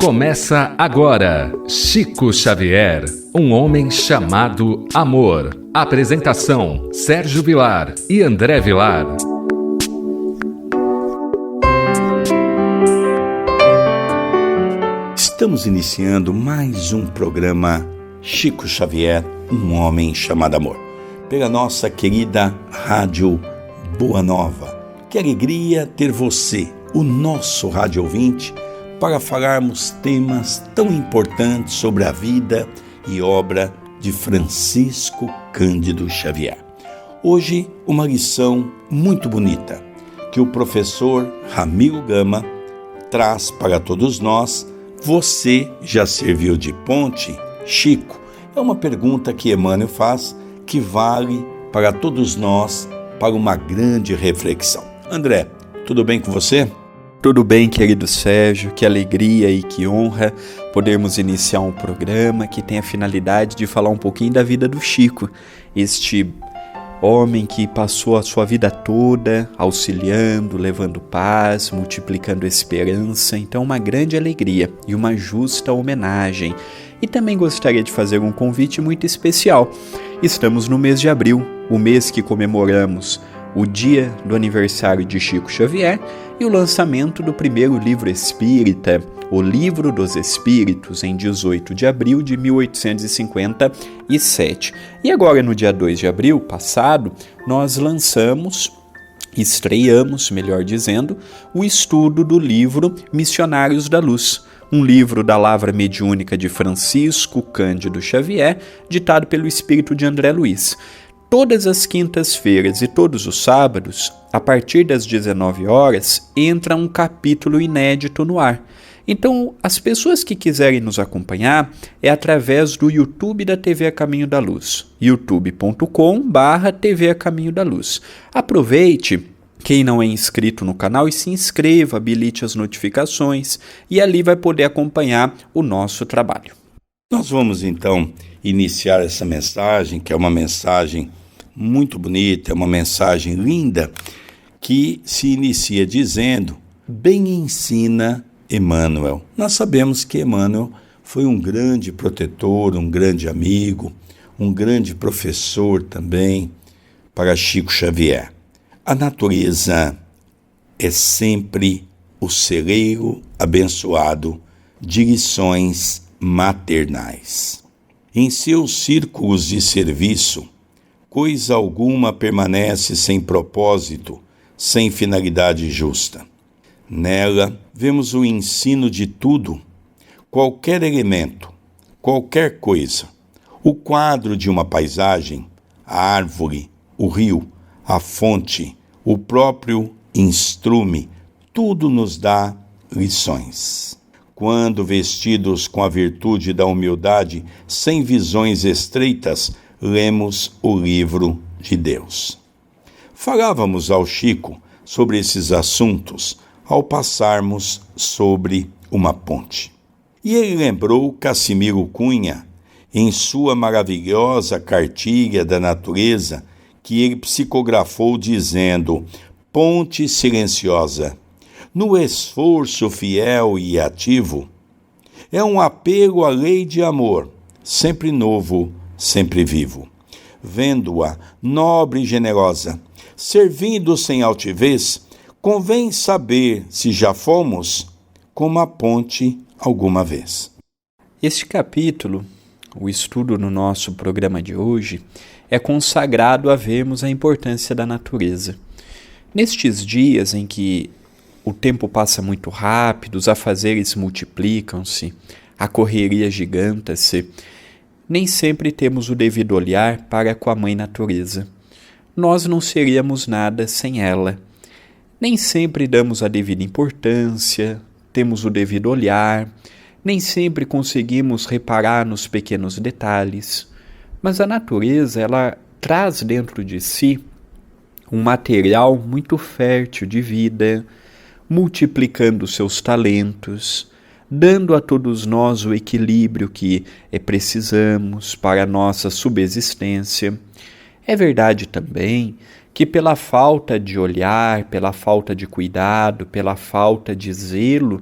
Começa agora, Chico Xavier, um homem chamado amor. Apresentação, Sérgio Vilar e André Vilar. Estamos iniciando mais um programa Chico Xavier, um homem chamado amor, pela nossa querida Rádio Boa Nova. Que alegria ter você, o nosso rádio ouvinte, para falarmos temas tão importantes sobre a vida e obra de Francisco Cândido Xavier. Hoje, uma lição muito bonita que o professor Ramiro Gama traz para todos nós. Você já serviu de ponte, Chico? É uma pergunta que Emmanuel faz que vale para todos nós para uma grande reflexão. André, tudo bem com você? Tudo bem, querido Sérgio, que alegria e que honra podermos iniciar um programa que tem a finalidade de falar um pouquinho da vida do Chico, este homem que passou a sua vida toda auxiliando, levando paz, multiplicando esperança. Então, uma grande alegria e uma justa homenagem. E também gostaria de fazer um convite muito especial. Estamos no mês de abril, o mês que comemoramos o dia do aniversário de Chico Xavier e o lançamento do primeiro livro espírita, o Livro dos Espíritos, em 18 de abril de 1857. E agora, no dia 2 de abril passado, nós estreamos, melhor dizendo, o estudo do livro Missionários da Luz, um livro da Lavra Mediúnica de Francisco Cândido Xavier, ditado pelo espírito de André Luiz. Todas as quintas-feiras e todos os sábados, a partir das 19 horas, entra um capítulo inédito no ar. Então, as pessoas que quiserem nos acompanhar é através do YouTube da TV A Caminho da Luz, youtube.com/TV A Caminho da Luz. Aproveite, quem não é inscrito no canal, e se inscreva, habilite as notificações e ali vai poder acompanhar o nosso trabalho. Nós vamos então iniciar essa mensagem, que é uma mensagem muito bonita, é uma mensagem linda, que se inicia dizendo: bem ensina Emmanuel. Nós sabemos que Emmanuel foi um grande protetor, um grande amigo, um grande professor também para Chico Xavier. A natureza é sempre o celeiro abençoado de lições maternais. Em seus círculos de serviço, coisa alguma permanece sem propósito, sem finalidade justa. Nela, vemos o ensino de tudo, qualquer elemento, qualquer coisa. O quadro de uma paisagem, a árvore, o rio, a fonte, o próprio instrume, tudo nos dá lições. Quando, vestidos com a virtude da humildade, sem visões estreitas, lemos o livro de Deus. Falávamos ao Chico sobre esses assuntos ao passarmos sobre uma ponte. E ele lembrou Cassimiro Cunha, em sua maravilhosa cartilha da natureza, que ele psicografou dizendo: ponte silenciosa, no esforço fiel e ativo, é um apelo à lei de amor, sempre novo, sempre vivo. Vendo-a nobre e generosa, servindo sem altivez, convém saber se já fomos como a ponte alguma vez. Este capítulo, o estudo no nosso programa de hoje, é consagrado a vermos a importância da natureza. Nestes dias em que o tempo passa muito rápido, os afazeres multiplicam-se, a correria giganta-se, nem sempre temos o devido olhar para com a Mãe Natureza. Nós não seríamos nada sem ela. Nem sempre damos a devida importância, temos o devido olhar, nem sempre conseguimos reparar nos pequenos detalhes. Mas a natureza, ela traz dentro de si um material muito fértil de vida, multiplicando seus talentos, dando a todos nós o equilíbrio que precisamos para a nossa subsistência. É verdade também que pela falta de olhar, pela falta de cuidado, pela falta de zelo,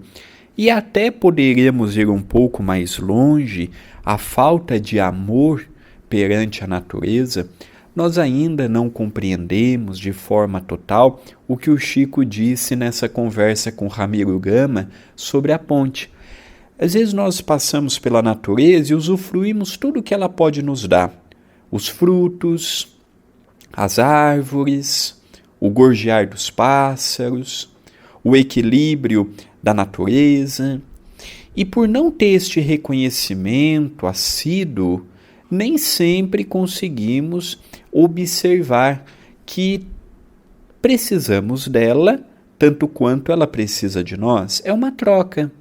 E até poderemos ir um pouco mais longe, a falta de amor perante a natureza, nós ainda não compreendemos de forma total o que o Chico disse nessa conversa com Ramiro Gama sobre a ponte. Às vezes nós passamos pela natureza e usufruímos tudo o que ela pode nos dar. Os frutos, as árvores, o gorjear dos pássaros, o equilíbrio da natureza. E por não ter este reconhecimento assíduo, nem sempre conseguimos observar que precisamos dela tanto quanto ela precisa de nós. É uma troca,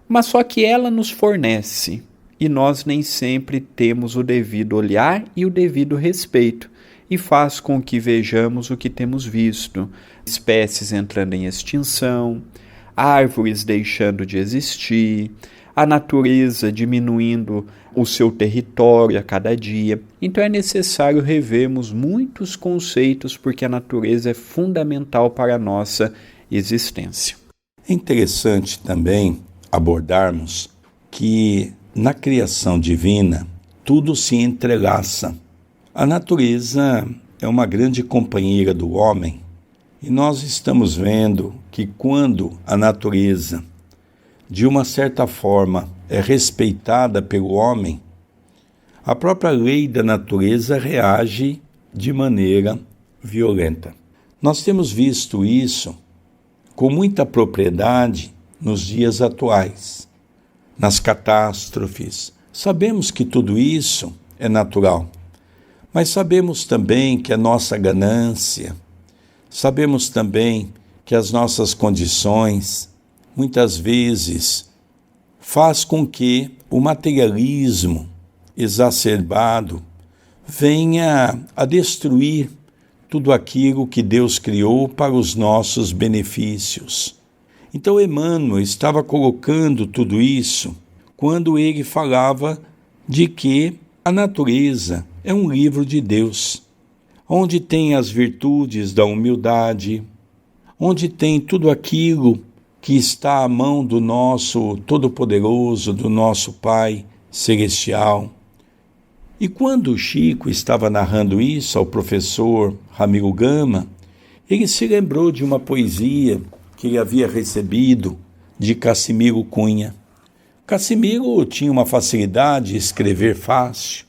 mas só que ela nos fornece e nós nem sempre temos o devido olhar e o devido respeito, e faz com que vejamos o que temos visto: espécies entrando em extinção, árvores deixando de existir, a natureza diminuindo o seu território a cada dia. Então é necessário revermos muitos conceitos, porque a natureza é fundamental para a nossa existência. É interessante também abordarmos que na criação divina tudo se entrelaça. A natureza é uma grande companheira do homem, e nós estamos vendo que quando a natureza, de uma certa forma, é respeitada pelo homem, a própria lei da natureza reage de maneira violenta. Nós temos visto isso com muita propriedade nos dias atuais, nas catástrofes. Sabemos que tudo isso é natural, mas sabemos também que a nossa ganância, sabemos também que as nossas condições, muitas vezes, faz com que o materialismo exacerbado venha a destruir tudo aquilo que Deus criou para os nossos benefícios. Então Emmanuel estava colocando tudo isso quando ele falava de que a natureza é um livro de Deus, onde tem as virtudes da humildade, onde tem tudo aquilo que está à mão do nosso Todo-Poderoso, do nosso Pai Celestial. E quando o Chico estava narrando isso ao professor Ramiro Gama, ele se lembrou de uma poesia que ele havia recebido de Cassimiro Cunha. Cassimiro tinha uma facilidade de escrever fácil,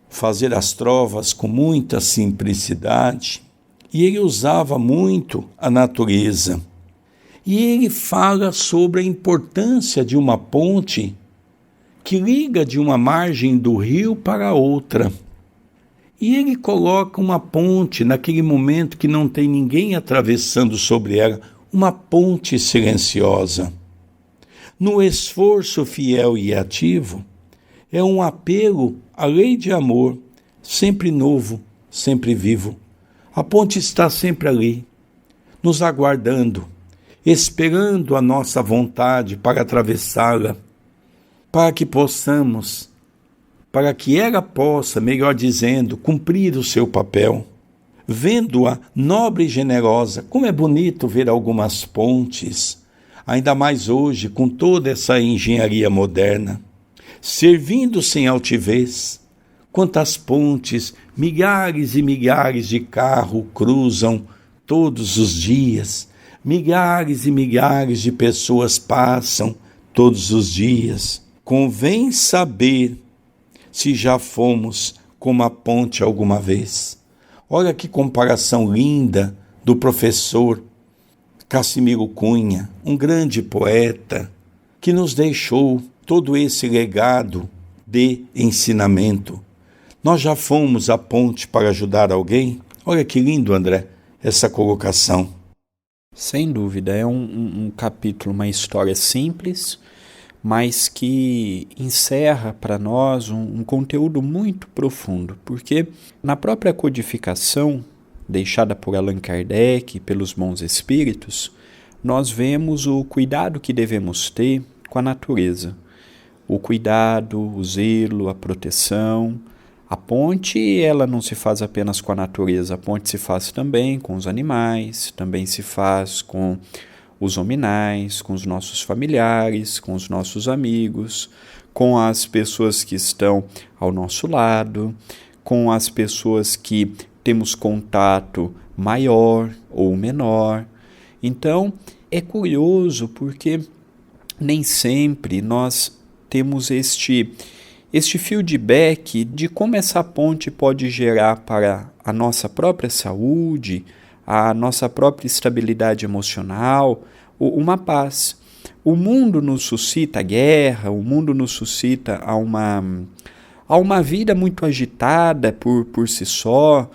fazer as trovas com muita simplicidade, e ele usava muito a natureza. E ele fala sobre a importância de uma ponte que liga de uma margem do rio para outra. E ele coloca uma ponte naquele momento que não tem ninguém atravessando sobre ela, uma ponte silenciosa. No esforço fiel e ativo, é um apelo à lei de amor, sempre novo, sempre vivo. A ponte está sempre ali, nos aguardando, esperando a nossa vontade para atravessá-la, para que possamos, para que ela possa, melhor dizendo, cumprir o seu papel. Vendo-a nobre e generosa, como é bonito ver algumas pontes, ainda mais hoje com toda essa engenharia moderna, servindo sem altivez. Quantas pontes, milhares e milhares de carros cruzam todos os dias, milhares e milhares de pessoas passam todos os dias. Convém saber se já fomos como a ponte alguma vez. Olha que comparação linda do professor Cassimiro Cunha, um grande poeta que nos deixou todo esse legado de ensinamento. Nós já fomos a ponte para ajudar alguém? Olha que lindo, André, essa colocação. Sem dúvida, é um capítulo, uma história simples, mas que encerra para nós um conteúdo muito profundo, porque na própria codificação deixada por Allan Kardec e pelos bons espíritos, nós vemos o cuidado que devemos ter com a natureza. O cuidado, o zelo, a proteção. A ponte, ela não se faz apenas com a natureza, a ponte se faz também com os animais, também se faz com os hominais, com os nossos familiares, com os nossos amigos, com as pessoas que estão ao nosso lado, com as pessoas que temos contato maior ou menor. Então, é curioso porque nem sempre nós temos este feedback de como essa ponte pode gerar para a nossa própria saúde, a nossa própria estabilidade emocional, uma paz. O mundo nos suscita guerra, o mundo nos suscita a uma vida muito agitada por si só,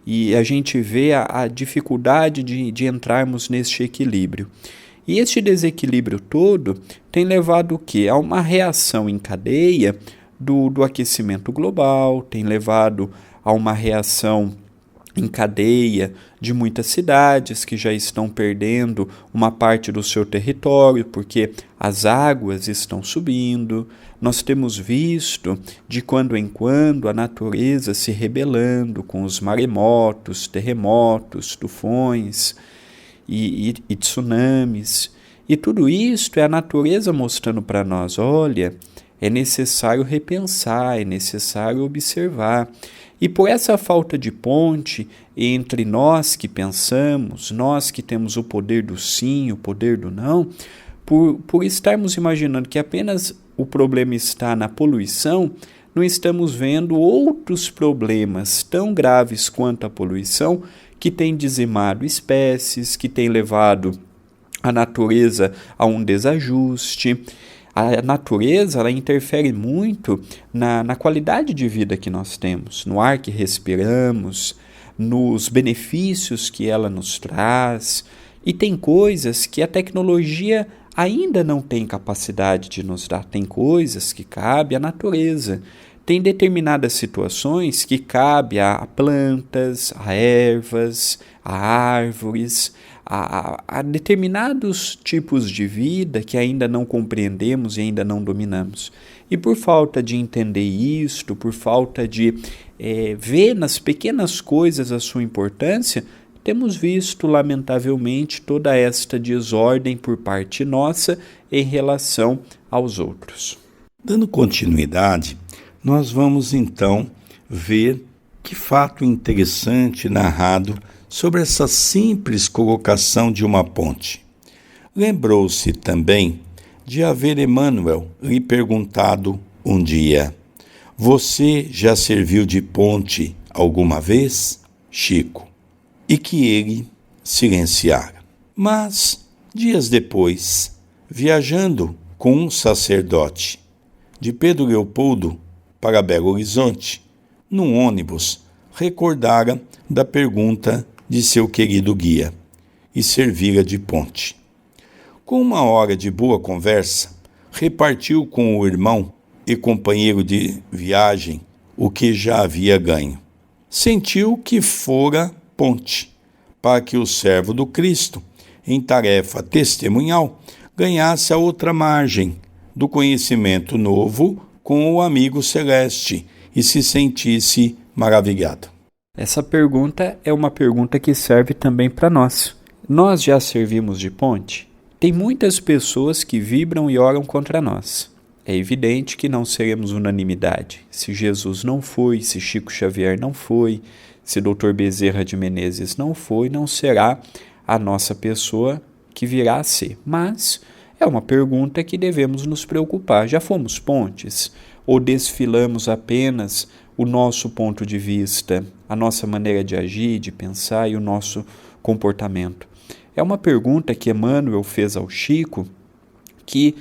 e a gente vê a dificuldade de entrarmos neste equilíbrio. E este desequilíbrio todo tem levado o quê? A uma reação em cadeia do aquecimento global, tem levado a uma reação em cadeia de muitas cidades que já estão perdendo uma parte do seu território porque as águas estão subindo. Nós temos visto de quando em quando a natureza se rebelando com os maremotos, terremotos, tufões e tsunamis. E tudo isto é a natureza mostrando para nós, olha, é necessário repensar, é necessário observar. E por essa falta de ponte entre nós que pensamos, nós que temos o poder do sim, o poder do não, por estarmos imaginando que apenas o problema está na poluição, não estamos vendo outros problemas tão graves quanto a poluição que têm dizimado espécies, que têm levado a natureza a um desajuste. A natureza ela interfere muito na qualidade de vida que nós temos, no ar que respiramos, nos benefícios que ela nos traz. E tem coisas que a tecnologia ainda não tem capacidade de nos dar. Tem coisas que cabe à natureza. Tem determinadas situações que cabe a plantas, a ervas, a árvores, a determinados tipos de vida que ainda não compreendemos e ainda não dominamos. E por falta de entender isto, por falta de ver nas pequenas coisas a sua importância, temos visto, lamentavelmente, toda esta desordem por parte nossa em relação aos outros. Dando continuidade, nós vamos então ver que fato interessante narrado sobre essa simples colocação de uma ponte. Lembrou-se também de haver Emmanuel lhe perguntado um dia: "Você já serviu de ponte alguma vez, Chico?" E que ele silenciara. Mas, dias depois, viajando com um sacerdote de Pedro Leopoldo para Belo Horizonte, num ônibus, recordara da pergunta de seu querido guia e servira de ponte. Com uma hora de boa conversa, repartiu com o irmão e companheiro de viagem o que já havia ganho. Sentiu que fora ponte para que o servo do Cristo, em tarefa testemunhal, ganhasse a outra margem do conhecimento novo com o amigo celeste e se sentisse maravilhado. Essa pergunta é uma pergunta que serve também para nós. Nós já servimos de ponte? Tem muitas pessoas que vibram e oram contra nós. É evidente que não seremos unanimidade. Se Jesus não foi, se Chico Xavier não foi, se Dr. Bezerra de Menezes não foi, não será a nossa pessoa que virá a ser. Mas é uma pergunta que devemos nos preocupar. Já fomos pontes? Ou desfilamos apenas o nosso ponto de vista, a nossa maneira de agir, de pensar e o nosso comportamento? É uma pergunta que Emmanuel fez ao Chico, que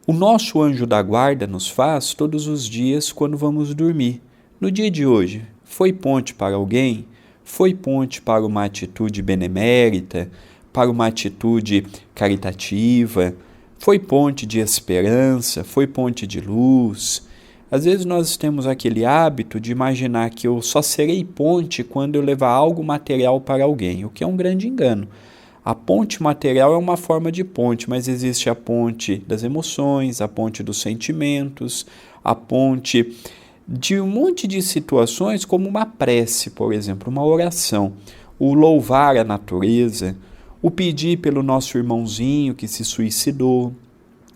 o nosso anjo da guarda nos faz todos os dias quando vamos dormir. No dia de hoje, foi ponte para alguém? Foi ponte para uma atitude benemérita, para uma atitude caritativa? Foi ponte de esperança? Foi ponte de luz? Às vezes nós temos aquele hábito de imaginar que eu só serei ponte quando eu levar algo material para alguém, o que é um grande engano. A ponte material é uma forma de ponte, mas existe a ponte das emoções, a ponte dos sentimentos, a ponte de um monte de situações, como uma prece, por exemplo, uma oração, o louvar a natureza, o pedir pelo nosso irmãozinho que se suicidou,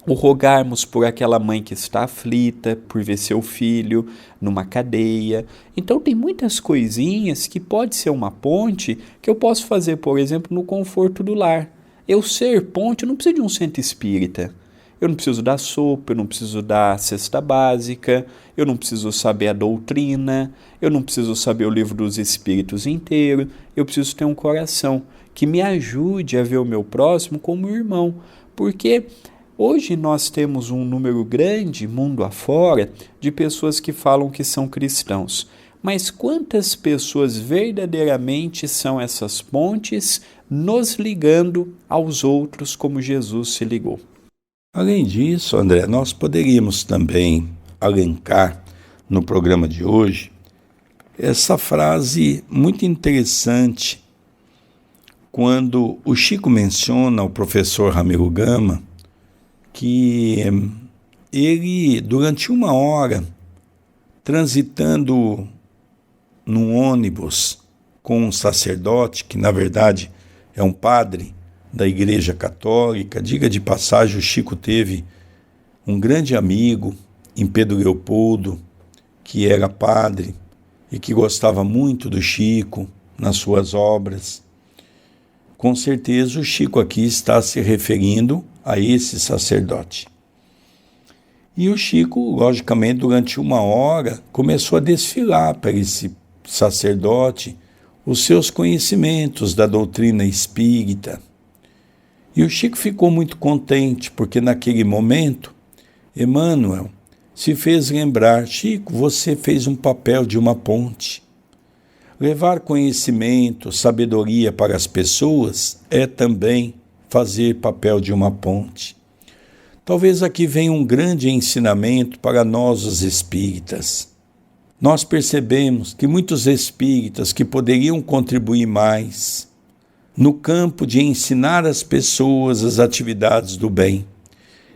o rogarmos por aquela mãe que está aflita, por ver seu filho numa cadeia. Então tem muitas coisinhas que pode ser uma ponte que eu posso fazer, por exemplo, no conforto do lar. Eu ser ponte, eu não preciso de um centro espírita. Eu não preciso da sopa, eu não preciso da cesta básica, eu não preciso saber a doutrina, eu não preciso saber o livro dos espíritos inteiro. Eu preciso ter um coração que me ajude a ver o meu próximo como irmão, porque hoje nós temos um número grande, mundo afora, de pessoas que falam que são cristãos. Mas quantas pessoas verdadeiramente são essas pontes nos ligando aos outros como Jesus se ligou? Além disso, André, nós poderíamos também alencar no programa de hoje essa frase muito interessante quando o Chico menciona o professor Ramiro Gama, que ele, durante 1 hora, transitando num ônibus com um sacerdote, que na verdade é um padre da Igreja Católica, diga de passagem, o Chico teve um grande amigo em Pedro Leopoldo, que era padre e que gostava muito do Chico nas suas obras. Com certeza o Chico aqui está se referindo a esse sacerdote. E o Chico, logicamente, durante 1 hora, começou a desfilar para esse sacerdote os seus conhecimentos da doutrina espírita. E o Chico ficou muito contente, porque naquele momento, Emmanuel se fez lembrar: Chico, você fez um papel de uma ponte. Levar conhecimento, sabedoria para as pessoas é também fazer papel de uma ponte. Talvez aqui venha um grande ensinamento para nós, os espíritas. Nós percebemos que muitos espíritas que poderiam contribuir mais no campo de ensinar as pessoas as atividades do bem.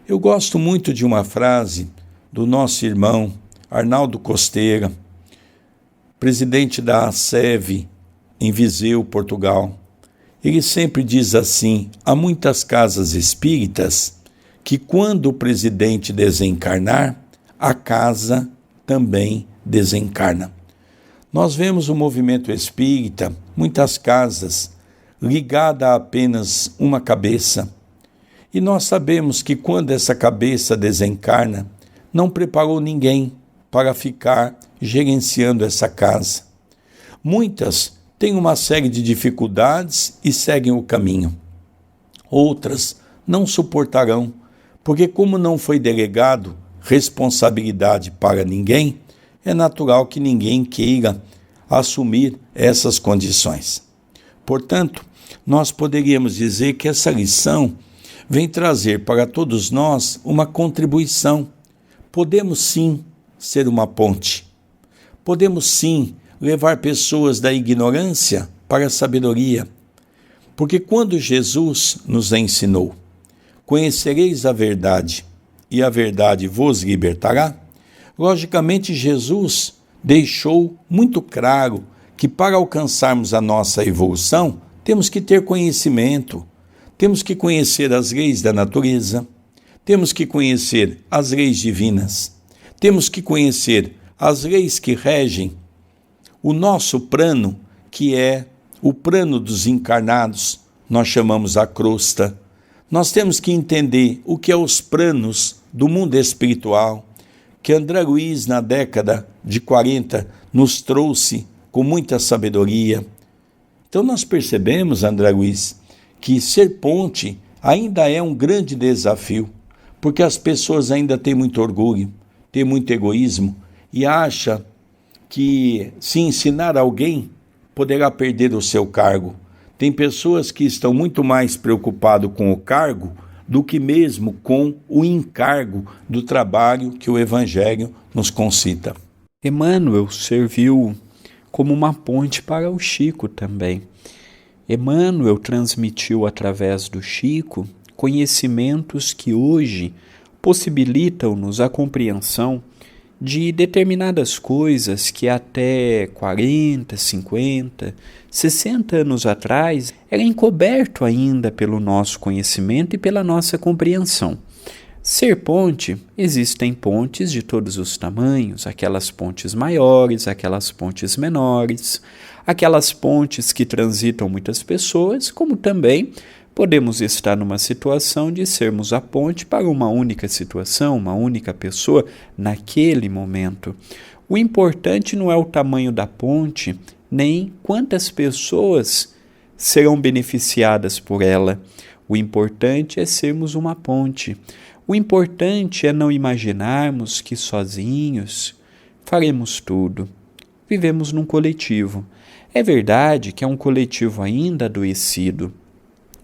Eu gosto muito de uma frase do nosso irmão Arnaldo Costeira, presidente da ASEV em Viseu, Portugal. Ele sempre diz assim: há muitas casas espíritas que, quando o presidente desencarnar, a casa também desencarna. Nós vemos o movimento espírita, muitas casas ligada a apenas uma cabeça. E nós sabemos que quando essa cabeça desencarna, não preparou ninguém para ficar gerenciando essa casa. Muitas têm uma série de dificuldades e seguem o caminho. Outras não suportarão, porque como não foi delegado responsabilidade para ninguém, é natural que ninguém queira assumir essas condições. Portanto, nós poderíamos dizer que essa lição vem trazer para todos nós uma contribuição. Podemos sim ser uma ponte. Podemos sim levar pessoas da ignorância para a sabedoria. Porque quando Jesus nos ensinou: conhecereis a verdade e a verdade vos libertará, logicamente Jesus deixou muito claro que para alcançarmos a nossa evolução, temos que ter conhecimento, temos que conhecer as leis da natureza, temos que conhecer as leis divinas, temos que conhecer as leis que regem o nosso plano, que é o plano dos encarnados, nós chamamos a crosta. Nós temos que entender o que é os planos do mundo espiritual, que André Luiz, na década de 40, nos trouxe com muita sabedoria. Então nós percebemos, André Luiz, que ser ponte ainda é um grande desafio, porque as pessoas ainda têm muito orgulho, têm muito egoísmo e acham que se ensinar alguém poderá perder o seu cargo. Tem pessoas que estão muito mais preocupadas com o cargo do que mesmo com o encargo do trabalho que o Evangelho nos concita. Emmanuel serviu como uma ponte para o Chico também. Emmanuel transmitiu através do Chico conhecimentos que hoje possibilitam-nos a compreensão de determinadas coisas que até 40, 50, 60 anos atrás era encoberto ainda pelo nosso conhecimento e pela nossa compreensão. Ser ponte, existem pontes de todos os tamanhos, aquelas pontes maiores, aquelas pontes menores, aquelas pontes que transitam muitas pessoas, como também podemos estar numa situação de sermos a ponte para uma única situação, uma única pessoa naquele momento. O importante não é o tamanho da ponte, nem quantas pessoas serão beneficiadas por ela. O importante é sermos uma ponte. O importante é não imaginarmos que sozinhos faremos tudo. Vivemos num coletivo. É verdade que é um coletivo ainda adoecido,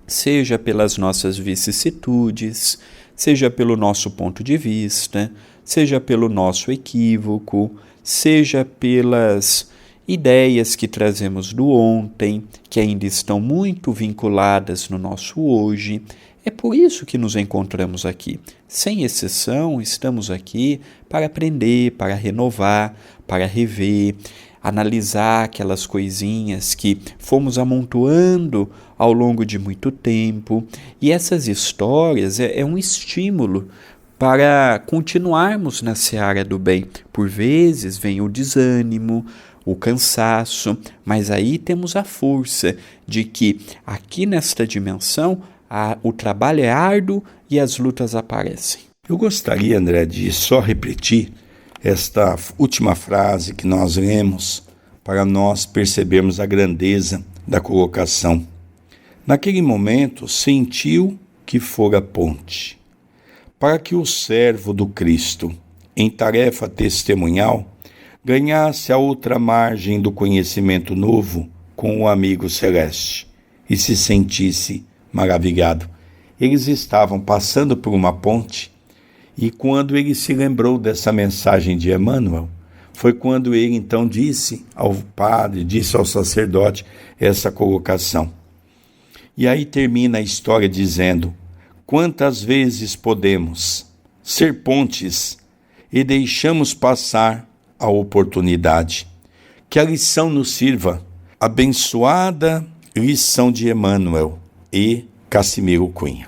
seja pelas nossas vicissitudes, seja pelo nosso ponto de vista, seja pelo nosso equívoco, seja pelas ideias que trazemos do ontem, que ainda estão muito vinculadas no nosso hoje. É por isso que nos encontramos aqui. Sem exceção, estamos aqui para aprender, para renovar, para rever, analisar aquelas coisinhas que fomos amontoando ao longo de muito tempo. E essas histórias é um estímulo para continuarmos na seara do bem. Por vezes vem o desânimo, o cansaço, mas aí temos a força de que aqui nesta dimensão o trabalho é árduo e as lutas aparecem. Eu gostaria, André, de só repetir esta última frase que nós lemos para nós percebermos a grandeza da colocação. Naquele momento, sentiu que fora ponte, para que o servo do Cristo, em tarefa testemunhal, ganhasse a outra margem do conhecimento novo com o amigo celeste e se sentisse maravilhado. Eles estavam passando por uma ponte e quando ele se lembrou dessa mensagem de Emmanuel, foi quando ele então disse ao padre, disse ao sacerdote essa colocação. E aí termina a história dizendo: quantas vezes podemos ser pontes e deixamos passar a oportunidade? Que a lição nos sirva, abençoada lição de Emmanuel e Cassimiro Cunha.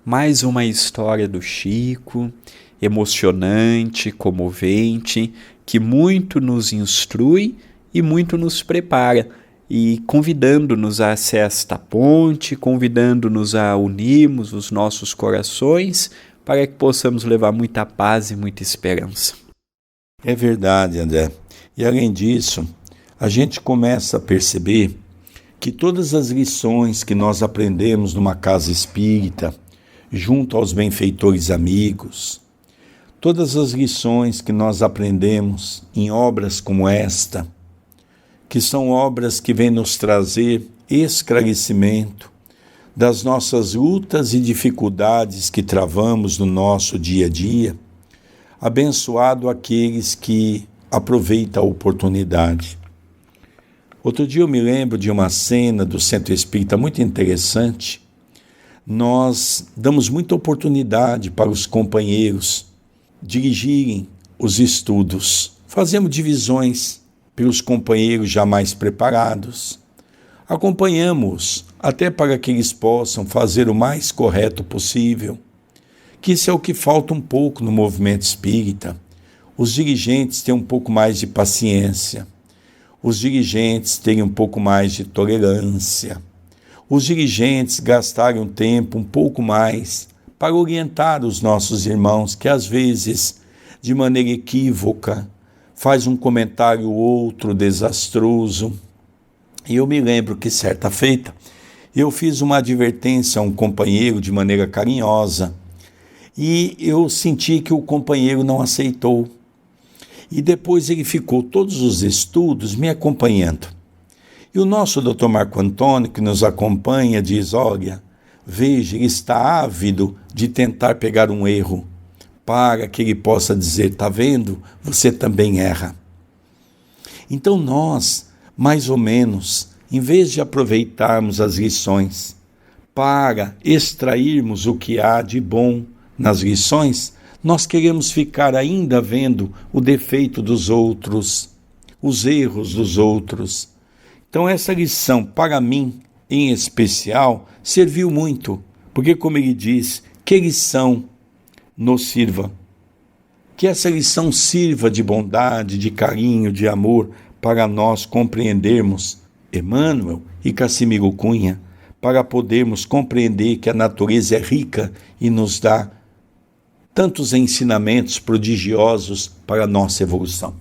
Mais uma história do Chico, emocionante, comovente, que muito nos instrui e muito nos prepara, e convidando-nos a ser esta ponte, convidando-nos a unirmos os nossos corações para que possamos levar muita paz e muita esperança. É verdade, André. E além disso, a gente começa a perceber que todas as lições que nós aprendemos numa casa espírita, junto aos benfeitores amigos, todas as lições que nós aprendemos em obras como esta, que são obras que vêm nos trazer esclarecimento das nossas lutas e dificuldades que travamos no nosso dia a dia, abençoado aqueles que aproveitam a oportunidade. Outro dia eu me lembro de uma cena do Centro Espírita muito interessante. Nós damos muita oportunidade para os companheiros dirigirem os estudos. Fazemos divisões pelos companheiros já mais preparados. Acompanhamos até para que eles possam fazer o mais correto possível, que isso é o que falta um pouco no movimento espírita. Os dirigentes têm um pouco mais de paciência, os dirigentes têm um pouco mais de tolerância, os dirigentes gastarem um tempo um pouco mais para orientar os nossos irmãos que às vezes, de maneira equívoca, faz um comentário ou outro desastroso. E eu me lembro que certa feita eu fiz uma advertência a um companheiro de maneira carinhosa e eu senti que o companheiro não aceitou. E depois ele ficou todos os estudos me acompanhando. E o nosso Dr. Marco Antônio, que nos acompanha, diz: olha, veja, ele está ávido de tentar pegar um erro, para que ele possa dizer: está vendo, você também erra. Então nós, mais ou menos, em vez de aproveitarmos as lições para extrairmos o que há de bom nas lições, Nós queremos ficar ainda vendo o defeito dos outros, os erros dos outros. Então essa lição, para mim, em especial, serviu muito, porque como ele diz, que lição nos sirva. Que essa lição sirva de bondade, de carinho, de amor, para nós compreendermos Emmanuel e Cassimiro Cunha, para podermos compreender que a natureza é rica e nos dá tantos ensinamentos prodigiosos para a nossa evolução.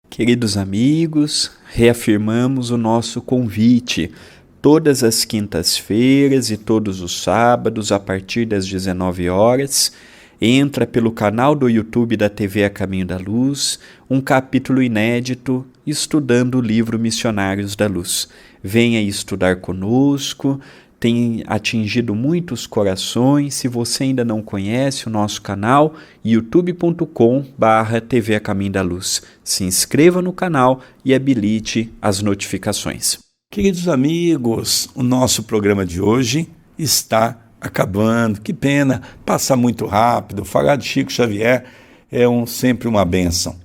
Queridos amigos, reafirmamos o nosso convite. Todas as quintas-feiras e todos os sábados, a partir das 19 horas, entra pelo canal do YouTube da TV A Caminho da Luz, um capítulo inédito, estudando o livro Missionários da Luz. Venha estudar conosco, tem atingido muitos corações. Se você ainda não conhece o nosso canal, youtube.com/TV A Caminho da Luz. Se inscreva no canal e habilite as notificações. Queridos amigos, o nosso programa de hoje está acabando. Que pena, passa muito rápido. Falar de Chico Xavier é sempre uma bênção.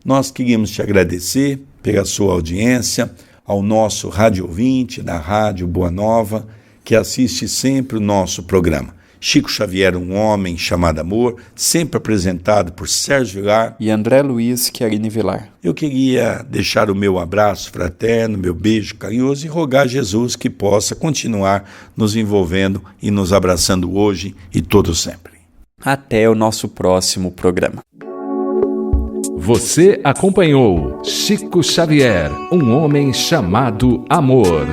Nós queríamos te agradecer pela sua audiência, ao nosso rádio ouvinte da Rádio Boa Nova, que assiste sempre o nosso programa. Chico Xavier, um homem chamado Amor, sempre apresentado por Sérgio Vilar e André Luiz Chiarini Vilar. Eu queria deixar o meu abraço fraterno, meu beijo carinhoso e rogar a Jesus que possa continuar nos envolvendo e nos abraçando hoje e todo sempre. Até o nosso próximo programa. Você acompanhou Chico Xavier, um homem chamado Amor.